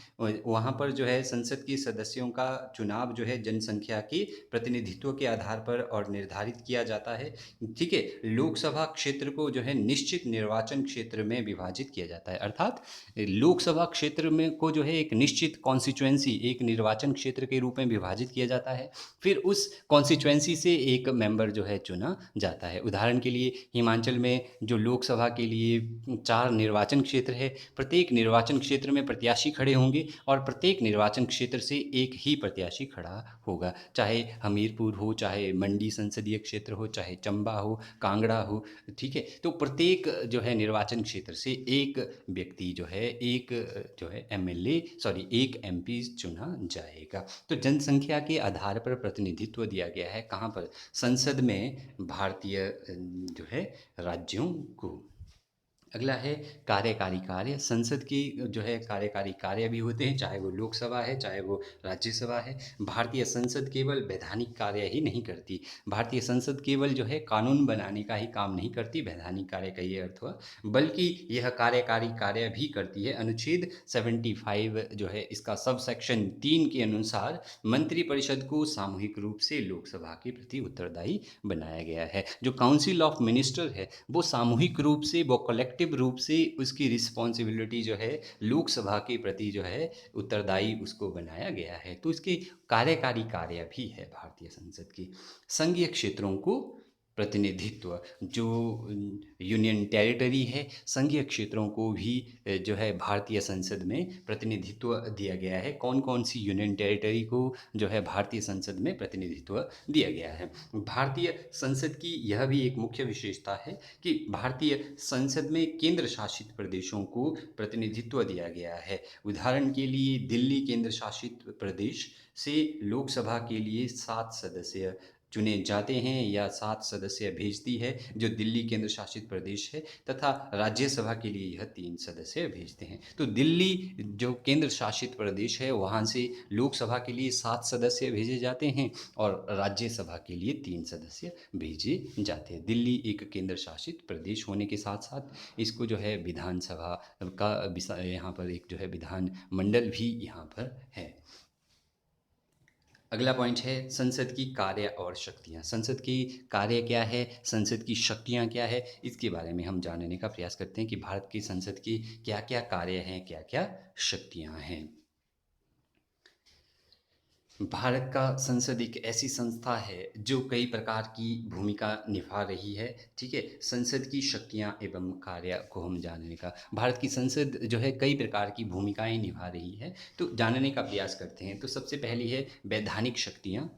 वहाँ पर जो है संसद के सदस्यों का चुनाव जो है जनसंख्या के प्रतिनिधित्व के आधार पर और निर्धारित किया जाता है। ठीक है, लोकसभा क्षेत्र को जो है निश्चित निर्वाचन क्षेत्र में विभाजित किया जाता है, अर्थात लोकसभा क्षेत्र में को जो है एक निश्चित कॉन्स्टिट्यूएंसी, एक निर्वाचन क्षेत्र के रूप में विभाजित किया जाता है, फिर उस कॉन्स्टिट्यूएंसी से एक मेंबर जो है चुना जाता है। उदाहरण के लिए हिमाचल में जो लोकसभा के लिए 4 निर्वाचन क्षेत्र है, प्रत्येक निर्वाचन क्षेत्र में प्रत्याशी खड़े होंगे और प्रत्येक निर्वाचन क्षेत्र से एक ही प्रत्याशी खड़ा होगा, चाहे हमीरपुर हो, चाहे मंडी संसदीय क्षेत्र हो, चाहे चंबा हो, कांगड़ा हो। ठीक है, तो प्रत्येक जो है निर्वाचन क्षेत्र से एक व्यक्ति जो है, एक जो है एमएलए, सॉरी एक एमपी चुना जाएगा। तो जनसंख्या के आधार पर प्रतिनिधित्व दिया गया है कहाँ पर? संसद में भारतीय जो है राज्यों को। अगला है कार्यकारी कार्य। संसद की जो है कार्यकारी कार्य भी होते हैं, चाहे वो लोकसभा है, चाहे वो राज्यसभा है। भारतीय संसद केवल वैधानिक कार्य ही नहीं करती, भारतीय संसद केवल जो है कानून बनाने का ही काम नहीं करती, वैधानिक कार्य का ये अर्थ हुआ, बल्कि यह कार्यकारी कार्य भी करती है। अनुच्छेद 75 जो है इसका सब सेक्शन 3 के अनुसार मंत्रिपरिषद को सामूहिक रूप से लोकसभा के प्रति उत्तरदायी बनाया गया है। जो काउंसिल ऑफ मिनिस्टर है वो सामूहिक रूप से, वो कलेक्टिव रूप से उसकी रिस्पॉन्सिबिलिटी जो है लोकसभा के प्रति जो है उत्तरदायी उसको बनाया गया है। तो इसके कार्यकारी कार्य भी है भारतीय संसद की। संघीय क्षेत्रों को प्रतिनिधित्व, जो यूनियन टेरिटरी है, संघीय क्षेत्रों को भी जो है भारतीय संसद में प्रतिनिधित्व दिया गया है। कौन कौन सी यूनियन टेरिटरी को जो है भारतीय संसद में प्रतिनिधित्व दिया गया है? भारतीय संसद की यह भी एक मुख्य विशेषता है कि भारतीय संसद में केंद्र शासित प्रदेशों को प्रतिनिधित्व दिया गया है। उदाहरण के लिए दिल्ली केंद्र शासित प्रदेश से लोकसभा के लिए 7 सदस्य चुने जाते हैं, या 7 सदस्य भेजती है जो दिल्ली केंद्र शासित प्रदेश है, तथा राज्यसभा के लिए यह 3 सदस्य भेजते हैं। तो दिल्ली जो केंद्र शासित प्रदेश है वहाँ से लोकसभा के लिए 7 सदस्य भेजे जाते हैं और राज्यसभा के लिए 3 सदस्य भेजे जाते हैं। दिल्ली एक केंद्र शासित प्रदेश होने के साथ साथ इसको जो है विधानसभा का यहाँ पर एक जो है विधान मंडल भी यहाँ पर है। अगला पॉइंट है संसद की कार्य और शक्तियाँ। संसद की कार्य क्या है, संसद की शक्तियाँ क्या है, इसके बारे में हम जानने का प्रयास करते हैं कि भारत की संसद की क्या-क्या कार्य हैं, क्या-क्या शक्तियाँ हैं। भारत का संसद एक ऐसी संस्था है जो कई प्रकार की भूमिका निभा रही है, ठीक है? संसद की शक्तियाँ एवं कार्य को हम जानने का भारत की संसद जो है कई प्रकार की भूमिकाएँ निभा रही है, तो जानने का प्रयास करते हैं। तो सबसे पहली है वैधानिक शक्तियाँ।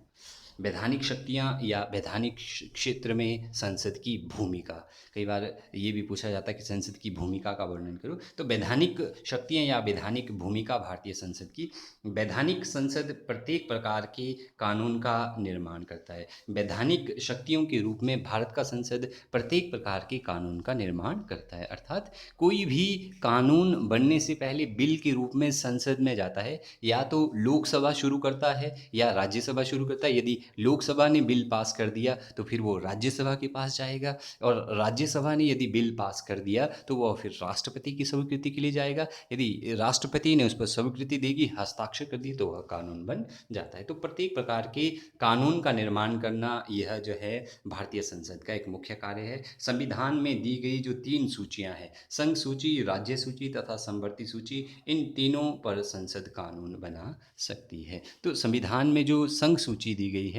वैधानिक शक्तियाँ या वैधानिक क्षेत्र में संसद की भूमिका। कई बार ये भी पूछा जाता है कि संसद की भूमिका का वर्णन करो, तो वैधानिक शक्तियाँ या वैधानिक भूमिका भारतीय संसद की। वैधानिक संसद प्रत्येक प्रकार के कानून का निर्माण करता है। वैधानिक शक्तियों के रूप में भारत का संसद प्रत्येक प्रकार के कानून का निर्माण करता है, अर्थात कोई भी कानून बनने से पहले बिल के रूप में संसद में जाता है। या तो लोकसभा शुरू करता है या राज्यसभा शुरू करता है। यदि लोकसभा ने बिल पास कर दिया तो फिर वो राज्यसभा के पास जाएगा, और राज्यसभा ने यदि बिल पास कर दिया तो वह फिर राष्ट्रपति की स्वीकृति के लिए जाएगा। यदि राष्ट्रपति ने उस पर स्वीकृति देगी, हस्ताक्षर कर दिए, तो वह कानून बन जाता है। तो प्रत्येक प्रकार के कानून का निर्माण करना यह जो है भारतीय संसद का एक मुख्य कार्य है। संविधान में दी गई जो 3 सूचियाँ हैं, संघ सूची, राज्य सूची तथा समवर्ती सूची, इन तीनों पर संसद कानून बना सकती है। तो संविधान में जो संघ सूची दी गई है,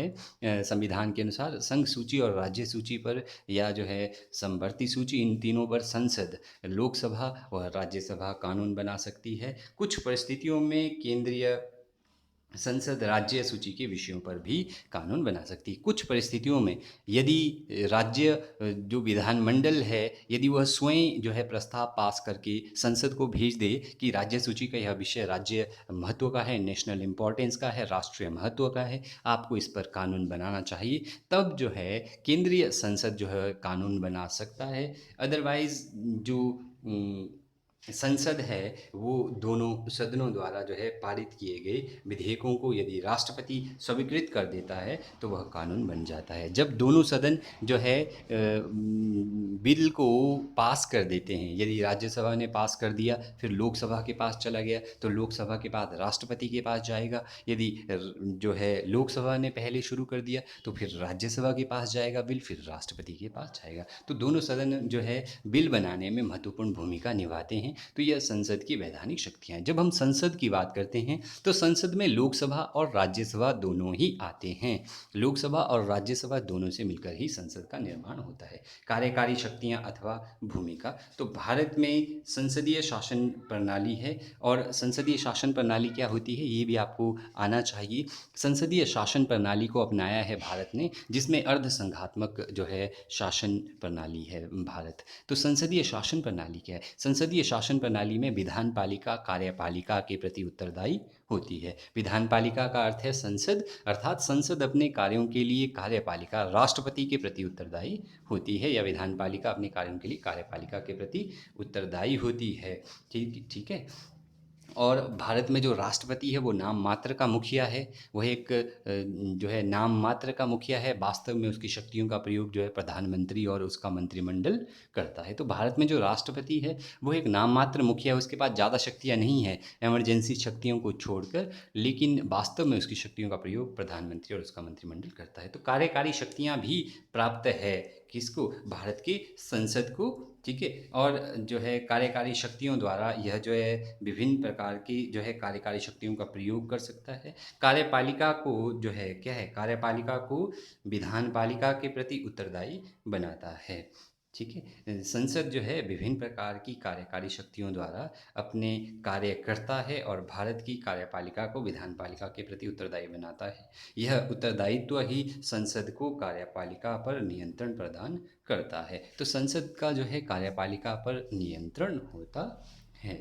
संविधान के अनुसार संघ सूची और राज्य सूची पर या जो है समवर्ती सूची, इन तीनों पर संसद, लोकसभा और राज्यसभा कानून बना सकती है। कुछ परिस्थितियों में केंद्रीय संसद राज्य सूची के विषयों पर भी कानून बना सकती है। कुछ परिस्थितियों में यदि राज्य जो विधानमंडल है, यदि वह स्वयं जो है प्रस्ताव पास करके संसद को भेज दे कि राज्य सूची का यह विषय राज्य महत्व का है, नेशनल इम्पोर्टेंस का है, राष्ट्रीय महत्व का है, आपको इस पर कानून बनाना चाहिए, तब जो है केंद्रीय संसद जो है कानून बना सकता है। अदरवाइज़ जो संसद है वो दोनों सदनों द्वारा जो है पारित किए गए विधेयकों को यदि राष्ट्रपति स्वीकृत कर देता है तो वह कानून बन जाता है। जब दोनों सदन जो है बिल को पास कर देते हैं, यदि राज्यसभा ने पास कर दिया फिर लोकसभा के पास चला गया तो लोकसभा के बाद राष्ट्रपति के पास जाएगा। यदि जो है लोकसभा ने पहले शुरू कर दिया तो फिर राज्यसभा के पास जाएगा बिल, फिर राष्ट्रपति के पास जाएगा। तो दोनों सदन जो है बिल बनाने में महत्वपूर्ण भूमिका निभाते हैं। तो यह संसद की वैधानिक शक्तियाँ हैं। जब हम संसद की बात करते हैं तो संसद में लोकसभा और राज्यसभा दोनों ही आते हैं। लोकसभा और राज्यसभा दोनों से मिलकर ही संसद का निर्माण होता है। कार्यकारी शक्तियाँ अथवा भूमिका, तो भारत में संसदीय शासन प्रणाली है, और संसदीय शासन प्रणाली क्या होती है ये भी आपको आना चाहिए। संसदीय शासन प्रणाली को अपनाया है भारत ने, जिसमें अर्ध संघात्मक जो है शासन प्रणाली है भारत। तो संसदीय शासन प्रणाली क्या है? संसदीय शासन प्रणाली में विधान पालिका कार्यपालिका के प्रति उत्तरदायी होती है। विधान पालिका का अर्थ है संसद, अर्थात संसद अपने कार्यों के लिए कार्यपालिका राष्ट्रपति के प्रति उत्तरदायी होती है, या विधान पालिका अपने कार्यों के लिए कार्यपालिका के प्रति उत्तरदायी होती है। ठीक ठीक है। और भारत में जो राष्ट्रपति है वो नाम मात्र का मुखिया है। वह एक जो है नाम मात्र का मुखिया है, वास्तव में उसकी शक्तियों का प्रयोग जो है प्रधानमंत्री और उसका मंत्रिमंडल करता है। तो भारत में जो राष्ट्रपति है वो एक नाम मात्र मुखिया है, उसके पास ज़्यादा शक्तियाँ नहीं है इमरजेंसी शक्तियों को छोड़कर, लेकिन वास्तव में उसकी शक्तियों का प्रयोग प्रधानमंत्री और उसका मंत्रिमंडल करता है। तो कार्यकारी शक्तियाँ भी प्राप्त है किसको? भारत की संसद को, ठीक है। और जो है कार्यकारी शक्तियों द्वारा यह जो है विभिन्न प्रकार की जो है कार्यकारी शक्तियों का प्रयोग कर सकता है। कार्यपालिका को जो है क्या है, कार्यपालिका को विधान पालिका के प्रति उत्तरदायी बनाता है, ठीक है। संसद जो है विभिन्न प्रकार की कार्यकारी शक्तियों द्वारा अपने कार्य करता है और भारत की कार्यपालिका को विधान पालिका के प्रति उत्तरदायी बनाता है। यह उत्तरदायित्व ही संसद को कार्यपालिका पर नियंत्रण प्रदान करता है। तो संसद का जो है कार्यपालिका पर नियंत्रण होता है।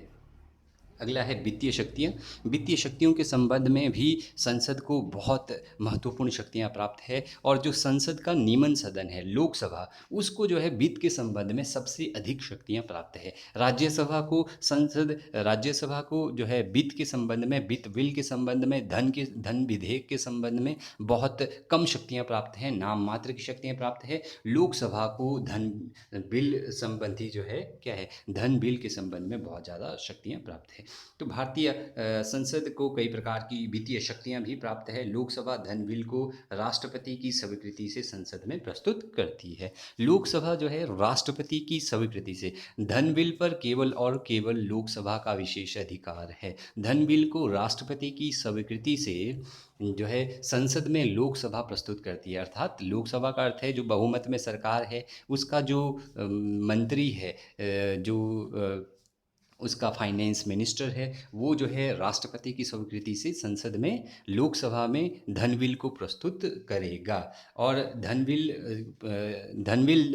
अगला है वित्तीय शक्तियाँ। वित्तीय शक्तियों के संबंध में भी संसद को बहुत महत्वपूर्ण शक्तियाँ प्राप्त है, और जो संसद का नियमन सदन है लोकसभा, उसको जो है वित्त के संबंध में सबसे अधिक शक्तियाँ प्राप्त है। राज्यसभा को जो है वित्त के संबंध में, वित्त बिल के संबंध में, धन विधेयक के संबंध में बहुत कम शक्तियाँ प्राप्त हैं, नाम मात्र की शक्तियाँ प्राप्त है। लोकसभा को धन बिल संबंधी जो है क्या है, धन बिल के संबंध में बहुत ज़्यादा शक्तियाँ प्राप्त है। है। तो भारतीय संसद को कई प्रकार की वित्तीय शक्तियाँ भी प्राप्त है। लोकसभा धन बिल को राष्ट्रपति की स्वीकृति से संसद में प्रस्तुत करती है। लोकसभा जो है राष्ट्रपति की स्वीकृति से, धन बिल पर केवल और केवल लोकसभा का विशेष अधिकार है। धन बिल को राष्ट्रपति की स्वीकृति से जो है संसद में लोकसभा प्रस्तुत करती है। अर्थात लोकसभा का अर्थ है जो बहुमत में सरकार है, उसका जो मंत्री है, जो उसका फाइनेंस मिनिस्टर है, वो जो है राष्ट्रपति की स्वीकृति से संसद में लोकसभा में धन बिल को प्रस्तुत करेगा। और धन बिल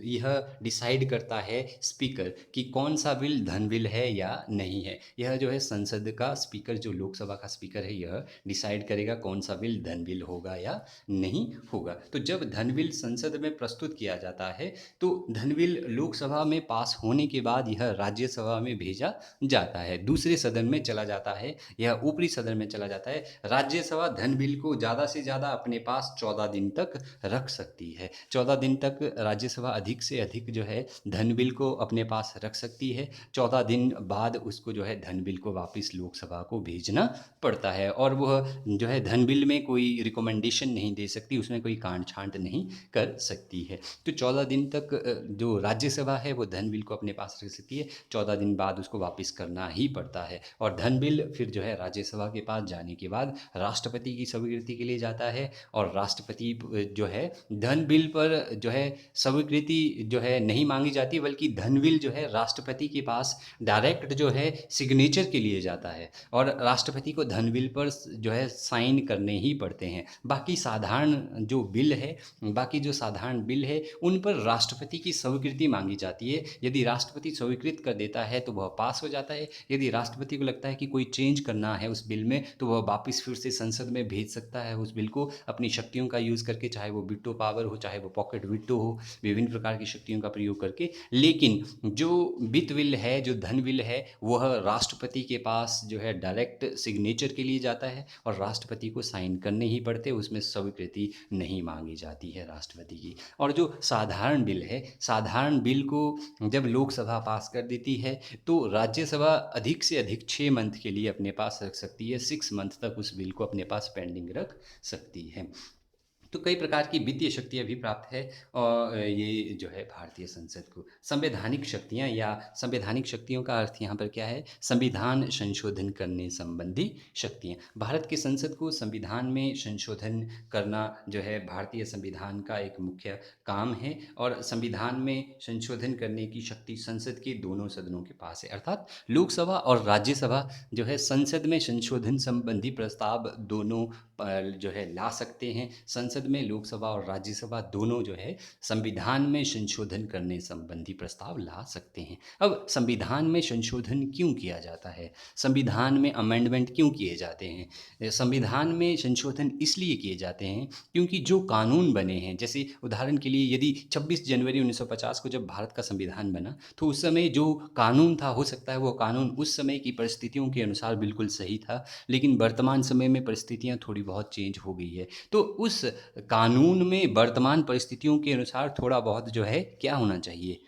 यह डिसाइड करता है स्पीकर कि कौन सा बिल धन बिल है या नहीं है। यह जो है संसद का स्पीकर, जो लोकसभा का स्पीकर है, यह डिसाइड करेगा कौन सा बिल धन बिल होगा या नहीं होगा। तो जब धन बिल संसद में प्रस्तुत किया जाता है तो धन बिल लोकसभा में पास होने के बाद यह राज्यसभा में भेजा जाता है, दूसरे सदन में चला जाता है, यह ऊपरी सदन में चला जाता है। राज्यसभा धन बिल को ज़्यादा से ज़्यादा अपने पास 14 दिन तक रख सकती है। 14 दिन तक राज्यसभा अधिक से अधिक जो है धन बिल को अपने पास रख सकती है। 14 दिन बाद उसको जो है धन बिल को वापस लोकसभा को भेजना पड़ता है, और वह जो है धन बिल में कोई रिकमेंडेशन नहीं दे सकती, उसमें कोई कांट छांट नहीं कर सकती है। तो 14 दिन तक जो राज्यसभा है वो धन बिल को अपने पास रख सकती है, 14 दिन बाद उसको वापस करना ही पड़ता है। और धन बिल फिर जो है राज्यसभा के पास जाने के बाद राष्ट्रपति की स्वीकृति के लिए जाता है, और राष्ट्रपति जो है धन बिल पर जो है स्वीकृति जो है नहीं मांगी जाती, बल्कि धन बिल जो है राष्ट्रपति के पास डायरेक्ट जो है सिग्नेचर के लिए जाता है, और राष्ट्रपति को धन बिल पर जो है साइन करने ही पड़ते हैं। बाकी जो साधारण बिल है उन पर राष्ट्रपति की स्वीकृति मांगी जाती है। यदि राष्ट्रपति स्वीकृत कर देता है तो वह पास हो जाता है। यदि राष्ट्रपति को लगता है कि कोई चेंज करना है उस बिल में, तो वह वापस फिर से संसद में भेज सकता है उस बिल को अपनी शक्तियों का यूज़ करके, चाहे वो वीटो पावर हो, चाहे वो पॉकेट वीटो हो, विभिन्न प्रकार की शक्तियों का प्रयोग करके। लेकिन जो वित्त बिल है, जो धन बिल है, वह राष्ट्रपति के पास जो है डायरेक्ट सिग्नेचर के लिए जाता है, और राष्ट्रपति को साइन करने ही पड़ते, उसमें स्वीकृति नहीं मांगी जाती है राष्ट्रपति की। और जो साधारण बिल है, साधारण बिल को जब लोकसभा पास कर देती है तो राज्यसभा अधिक से अधिक 6 मंथ के लिए अपने पास रख सकती है, 6 मंथ तक उस बिल को अपने पास पेंडिंग रख सकती है। तो कई प्रकार की वित्तीय शक्तियाँ भी प्राप्त है, और ये जो है भारतीय संसद को संवैधानिक शक्तियाँ, या संवैधानिक शक्तियों का अर्थ यहाँ पर क्या है, संविधान संशोधन करने संबंधी शक्तियाँ। भारत के संसद को संविधान में संशोधन करना जो है भारतीय संविधान का एक मुख्य काम है, और संविधान में संशोधन करने की शक्ति संसद के दोनों सदनों के पास है। अर्थात लोकसभा और राज्यसभा जो है संसद में संशोधन संबंधी प्रस्ताव दोनों जो है ला सकते हैं। संसद में लोकसभा और राज्यसभा दोनों जो है संविधान में संशोधन करने संबंधी प्रस्ताव ला सकते हैं। अब संविधान में संशोधन क्यों किया जाता है, संविधान में अमेंडमेंट क्यों किए जाते हैं? संविधान में संशोधन इसलिए किए जाते हैं क्योंकि जो कानून बने हैं, जैसे उदाहरण के लिए यदि 26 जनवरी 1950 को जब भारत का संविधान बना, तो उस समय जो कानून था, हो सकता है वो कानून उस समय की परिस्थितियों के अनुसार बिल्कुल सही था, लेकिन वर्तमान समय में परिस्थितियाँ थोड़ी बहुत चेंज हो गई है, तो उस कानून में वर्तमान परिस्थितियों के अनुसार थोड़ा बहुत जो है क्या होना चाहिए,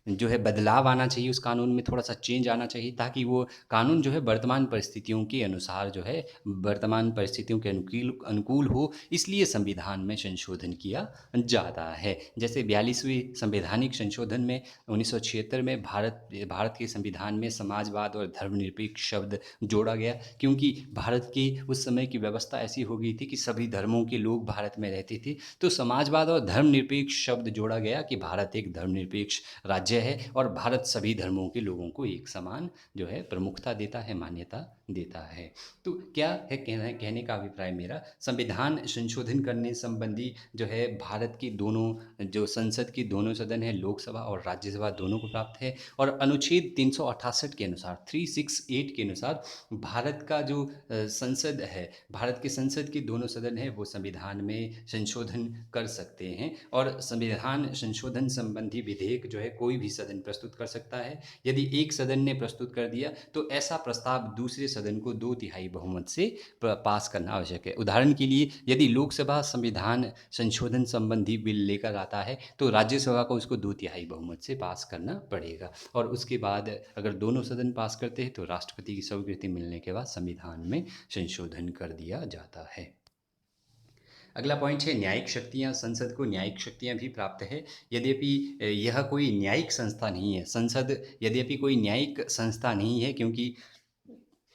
जो है बदलाव आना चाहिए, उस कानून में थोड़ा सा चेंज आना चाहिए, ताकि वो कानून जो है वर्तमान परिस्थितियों के अनुसार जो है वर्तमान परिस्थितियों के अनुकूल अनुकूल हो, इसलिए संविधान में संशोधन किया जाता है। जैसे 42वीं संवैधानिक संशोधन में 1976 में भारत के संविधान में समाजवाद और धर्मनिरपेक्ष शब्द जोड़ा गया, क्योंकि भारत की उस समय की व्यवस्था ऐसी हो गई थी कि सभी धर्मों के लोग भारत में रहते थे, तो समाजवाद और धर्मनिरपेक्ष शब्द जोड़ा गया कि भारत एक धर्मनिरपेक्ष राज्य है, और भारत सभी धर्मों के लोगों को एक समान जो है प्रमुखता देता है, मान्यता देता है। तो क्या है कहने का अभिप्राय मेरा, संविधान संशोधन करने संबंधी जो है भारत की दोनों जो संसद की दोनों सदन है, लोकसभा और राज्यसभा, दोनों को प्राप्त है। और अनुच्छेद 368 के अनुसार, 368 के अनुसार भारत का जो संसद है, भारत के संसद के दोनों सदन है, वो संविधान में संशोधन कर सकते हैं, और संविधान संशोधन संबंधी विधेयक जो है कोई भी सदन प्रस्तुत कर सकता है। यदि एक सदन ने प्रस्तुत कर दिया तो ऐसा प्रस्ताव दूसरे सदन को 2/3 बहुमत से पास करना आवश्यक है। उदाहरण के लिए यदि लोकसभा संविधान संशोधन संबंधी बिल लेकर आता है तो राज्यसभा को उसको 2/3 बहुमत से पास करना पड़ेगा, और उसके बाद अगर दोनों सदन पास करते हैं तो राष्ट्रपति की स्वीकृति मिलने के बाद संविधान में संशोधन कर दिया जाता है। अगला पॉइंट है न्यायिक शक्तियाँ। संसद को न्यायिक शक्तियाँ भी प्राप्त है। यद्यपि यह कोई न्यायिक संस्था नहीं है। संसद यद्यपि कोई न्यायिक संस्था नहीं है, क्योंकि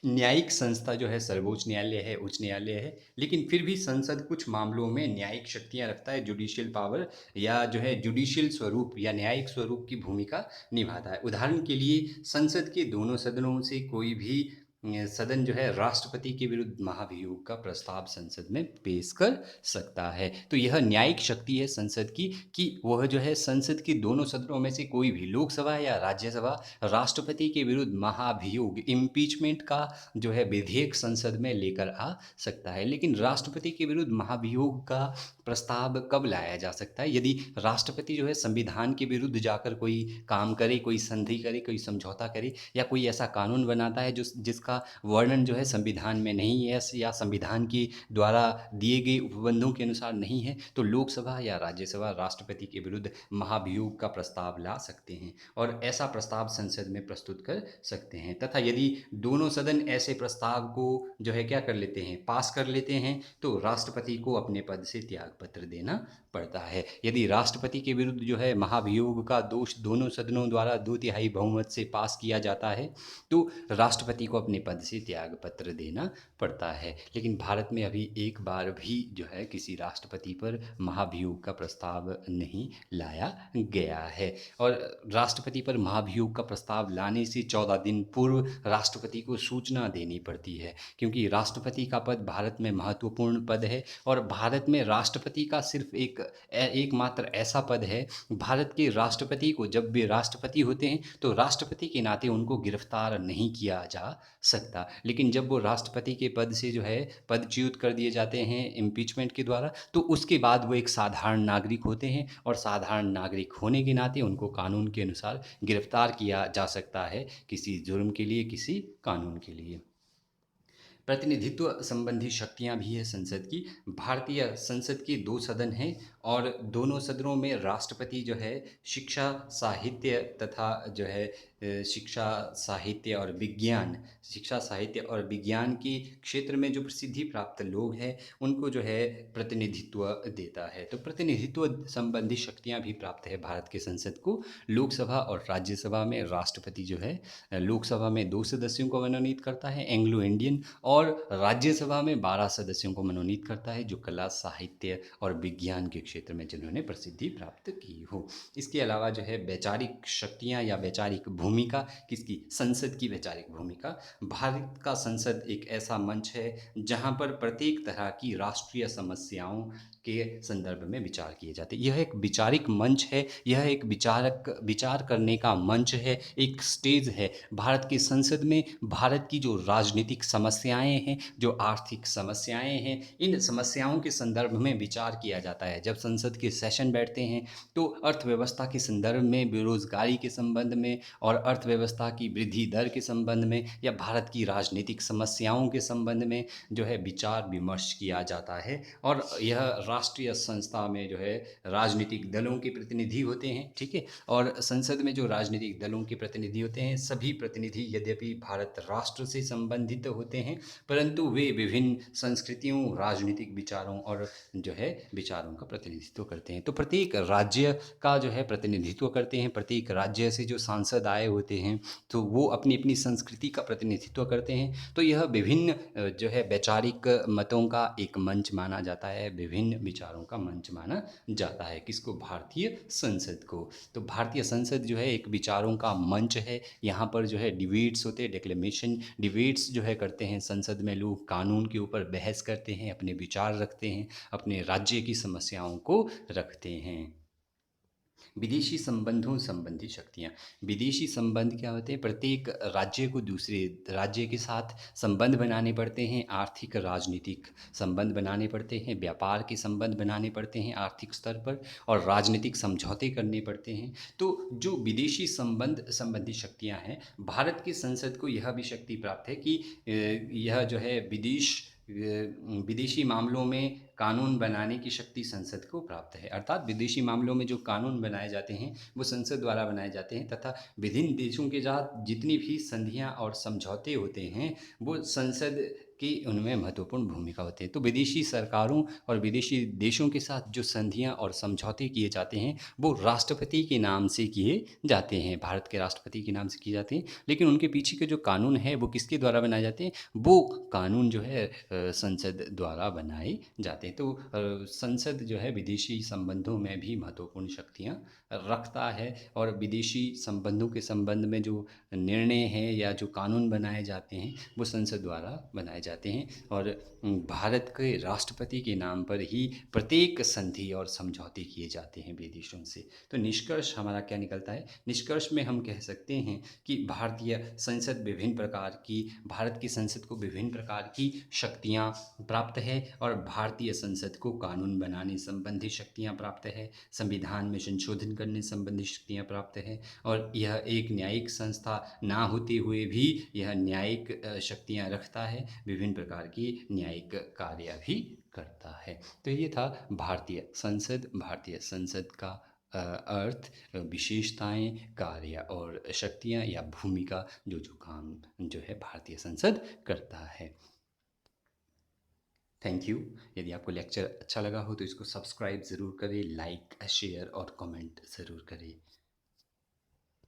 न्यायिक संस्था जो है सर्वोच्च न्यायालय है, उच्च न्यायालय है, लेकिन फिर भी संसद कुछ मामलों में न्यायिक शक्तियां रखता है, जुडिशियल पावर या जो है जुडिशियल स्वरूप या न्यायिक स्वरूप की भूमिका निभाता है। उदाहरण के लिए संसद के दोनों सदनों से कोई भी सदन जो है राष्ट्रपति के विरुद्ध महाभियोग का प्रस्ताव संसद में पेश कर सकता है। तो यह न्यायिक शक्ति है संसद की कि वह जो है संसद के दोनों सदनों में से कोई भी लोकसभा या राज्यसभा राष्ट्रपति के विरुद्ध महाभियोग इम्पीचमेंट का जो है विधेयक संसद में लेकर आ सकता है। लेकिन राष्ट्रपति के विरुद्ध महाभियोग का प्रस्ताव कब लाया जा सकता है? यदि राष्ट्रपति जो है संविधान के विरुद्ध जाकर कोई काम करे, कोई संधि करे, कोई समझौता करे, या कोई ऐसा कानून बनाता है जो जिसका वर्णन जो है संविधान में नहीं है या संविधान के द्वारा दिए गए उपबंधों के अनुसार नहीं है, तो लोकसभा या राज्यसभा राष्ट्रपति के विरुद्ध महाभियोग का प्रस्ताव ला सकते हैं और ऐसा प्रस्ताव संसद में प्रस्तुत कर सकते हैं। तथा यदि दोनों सदन ऐसे प्रस्ताव को जो है क्या कर लेते हैं, पास कर लेते हैं, तो राष्ट्रपति को अपने पद से त्यागपत्र देना पड़ता है। यदि राष्ट्रपति के विरुद्ध जो है महाभियोग का दोष दोनों सदनों द्वारा 2/3 बहुमत से पास किया जाता है तो राष्ट्रपति को अपने पद से त्यागपत्र देना पड़ता है। लेकिन भारत में अभी एक बार भी जो है किसी राष्ट्रपति पर महाभियोग का प्रस्ताव नहीं लाया गया है। और राष्ट्रपति पर महाभियोग का प्रस्ताव लाने से 14 दिन पूर्व राष्ट्रपति को सूचना देनी पड़ती है, क्योंकि राष्ट्रपति का पद भारत में महत्वपूर्ण पद है और भारत में राष्ट्रपति का सिर्फ एकमात्र ऐसा पद है। भारत के राष्ट्रपति को जब वे राष्ट्रपति होते हैं तो राष्ट्रपति के नाते उनको गिरफ्तार नहीं किया जा सकता, लेकिन जब वो राष्ट्रपति के पद से जो है पदच्युत कर दिए जाते हैं इम्पीचमेंट के द्वारा, तो उसके बाद वो एक साधारण नागरिक होते हैं और साधारण नागरिक होने के नाते उनको कानून के अनुसार गिरफ्तार किया जा सकता है किसी जुर्म के लिए, किसी कानून के लिए। प्रतिनिधित्व संबंधी शक्तियां भी है संसद की। भारतीय संसद के 2 सदन हैं और दोनों सदनों में राष्ट्रपति जो है शिक्षा, साहित्य तथा जो है शिक्षा, साहित्य और विज्ञान, शिक्षा, साहित्य और विज्ञान के क्षेत्र में जो प्रसिद्धि प्राप्त लोग हैं उनको जो है प्रतिनिधित्व देता है। तो प्रतिनिधित्व संबंधी शक्तियां भी प्राप्त है भारत के संसद को। लोकसभा और राज्यसभा में राष्ट्रपति जो है लोकसभा में 2 सदस्यों को मनोनीत करता है एंग्लो इंडियन, और राज्यसभा में 12 सदस्यों को मनोनीत करता है जो कला, साहित्य और विज्ञान के क्षेत्र में जिन्होंने प्रसिद्धि प्राप्त की हो। इसके अलावा जो है वैचारिक शक्तियाँ या वैचारिक भूमिका किसकी? संसद की वैचारिक भूमिका। भारत का संसद एक ऐसा मंच है जहाँ पर प्रत्येक तरह की राष्ट्रीय समस्याओं के संदर्भ में विचार किए जाते हैं। यह एक विचारिक मंच है, यह एक विचार करने का मंच है, एक स्टेज है। भारत की संसद में भारत की जो राजनीतिक समस्याएं हैं, जो आर्थिक समस्याएं हैं, इन समस्याओं के संदर्भ में विचार किया जाता है। जब संसद के सेशन बैठते हैं तो अर्थव्यवस्था के संदर्भ में, बेरोजगारी के संबंध में और अर्थव्यवस्था की वृद्धि दर के संबंध में या भारत की राजनीतिक समस्याओं के संबंध में जो है विचार विमर्श किया जाता है। और यह राष्ट्रीय संस्था में जो है राजनीतिक दलों के प्रतिनिधि होते हैं, ठीक है। और संसद में जो राजनीतिक दलों के प्रतिनिधि होते हैं, सभी प्रतिनिधि यद्यपि भारत राष्ट्र से संबंधित होते हैं, परंतु वे विभिन्न संस्कृतियों, राजनीतिक विचारों और जो है विचारों का प्रतिनिधित्व करते हैं। तो प्रत्येक राज्य का जो है प्रतिनिधित्व करते हैं। प्रत्येक राज्य से जो सांसद आए होते हैं तो वो अपनी अपनी संस्कृति का प्रतिनिधित्व करते हैं। तो यह विभिन्न जो है वैचारिक मतों का एक मंच माना जाता है, विभिन्न विचारों का मंच माना जाता है। किसको? भारतीय संसद को। तो भारतीय संसद जो है एक विचारों का मंच है। यहाँ पर जो है डिबेट्स होते हैं, डिक्लेमेशन डिबेट्स जो है करते हैं संसद में। लोग कानून के ऊपर बहस करते हैं, अपने विचार रखते हैं, अपने राज्य की समस्याओं को रखते हैं। विदेशी संबंधों संबंधी शक्तियाँ। विदेशी संबंध क्या होते हैं? प्रत्येक राज्य को दूसरे राज्य के साथ संबंध बनाने पड़ते हैं, आर्थिक राजनीतिक संबंध बनाने पड़ते हैं, व्यापार के संबंध बनाने पड़ते हैं आर्थिक स्तर पर, और राजनीतिक समझौते करने पड़ते हैं। तो जो विदेशी संबंध संबंधी शक्तियाँ हैं, भारत की संसद को यह भी शक्ति प्राप्त है कि यह जो है विदेशी मामलों में कानून बनाने की शक्ति संसद को प्राप्त है। अर्थात विदेशी मामलों में जो कानून बनाए जाते हैं वो संसद द्वारा बनाए जाते हैं, तथा विभिन्न देशों के साथ जितनी भी संधियां और समझौते होते हैं वो संसद की उनमें महत्वपूर्ण भूमिका होती है। तो विदेशी सरकारों और विदेशी देशों के साथ जो संधियां और समझौते किए जाते हैं वो राष्ट्रपति के नाम से किए जाते हैं, भारत के राष्ट्रपति के नाम से किए जाते हैं। लेकिन उनके पीछे के जो कानून है वो किसके द्वारा बनाए जाते हैं? वो कानून जो है संसद द्वारा बनाए जाते हैं। तो संसद जो है विदेशी संबंधों में भी महत्वपूर्ण शक्तियाँ रखता है, और विदेशी संबंधों के संबंध में जो निर्णय हैं या जो कानून बनाए जाते हैं वो संसद द्वारा बनाए जाते हैं। और भारत के राष्ट्रपति के नाम पर ही प्रत्येक संधि और समझौते किए जाते हैं विदेशों से। तो निष्कर्ष हमारा क्या निकलता है? निष्कर्ष में हम कह सकते हैं कि भारत की संसद को विभिन्न प्रकार की शक्तियाँ प्राप्त है, और भारतीय संसद को कानून बनाने संबंधी शक्तियाँ प्राप्त है, संविधान में संशोधन करने संबंधी शक्तियाँ प्राप्त है, और यह एक न्यायिक संस्था ना होते हुए भी यह न्यायिक शक्तियाँ रखता है, विभिन्न प्रकार की न्यायिक कार्य भी करता है। तो ये था भारतीय संसद का अर्थ, विशेषताएं, कार्य और शक्तियां या भूमिका, जो जो काम जो है भारतीय संसद करता है। Thank you. यदि आपको लेक्चर अच्छा लगा हो तो इसको सब्सक्राइब ज़रूर करें, लाइक शेयर और कमेंट ज़रूर करें।